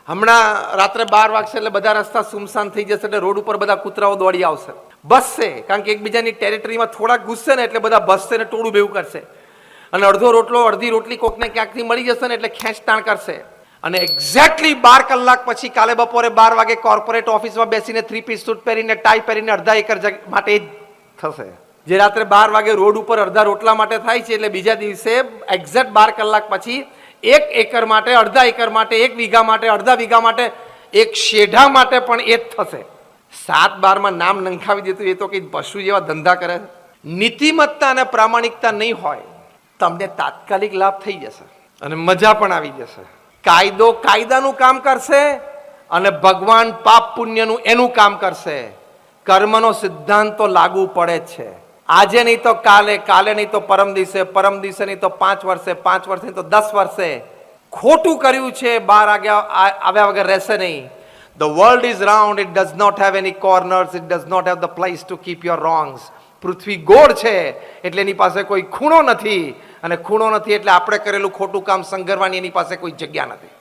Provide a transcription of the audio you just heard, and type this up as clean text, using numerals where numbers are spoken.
હમણાં રાત્રે 12 વાગશે એટલે બધા રસ્તા સુમસાન થઈ જશે, એટલે રોડ ઉપર બધા કૂતરાઓ દોડી આવશે, બસશે, કારણ કે એકબીજાની ટેરિટરીમાં થોડાક ઘૂસશે ને એટલે બધા બસશે ને ટોળું ભેગું કરશે, અને અડધો રોટલો અડધી રોટલી કોકને ક્યાંકથી મળી જશે ને એટલે ખેંચતાણ કરશે. અને એક્ઝેક્ટલી 12 કલાક પછી કાલે બપોરે 12 વાગે કોર્પોરેટ ઓફિસમાં બેસીને 3 પીસ સૂટ પહેરીને ટાઈ પહેરીને અડધા એકર માટે જ થશે. જે રાત્રે 12 વાગે રોડ ઉપર અડધા રોટલા માટે થાય છે, એટલે બીજા દિવસે એક્ઝેક્ટ 12 કલાક પછી 1 એકર માટે, અડધા એકર માટે, 1 વીઘા માટે, અડધા વીઘા માટે, 1 શેઢા માટે પણ એ જ થશે. 7-12 નામ નંખાવી દેતું એ તો કઈ પશુ જેવા ધંધા કરે. નીતિમત્તા અને પ્રામાણિકતા નહીં હોય, તમને તાત્કાલિક લાભ થઈ જશે અને મજા પણ આવી જશે. કાયદો કાયદાનું કામ કરશે અને ભગવાન પાપ પુણ્યનું એનું કામ કરશે. કર્મનો સિદ્ધાંત તો લાગુ પડે જ છે. આજે નહીં તો કાલે, કાલે નહીં તો પરમ દિવસે, પરમ દિવસે નહીં તો 5 વર્ષે, 5 વર્ષે નહીં તો 10 વર્ષે. ખોટું કર્યું છે બહાર આવ્યા વગર રહેશે નહીં. The world is round, it does not have any corners, it does not have the place to keep your wrongs. પૃથ્વી ગોળ છે એટલે એની પાસે કોઈ ખૂણો નથી, અને ખૂણો નથી એટલે આપણે કરેલું ખોટું કામ સંઘરવાની એની પાસે કોઈ જગ્યા નથી.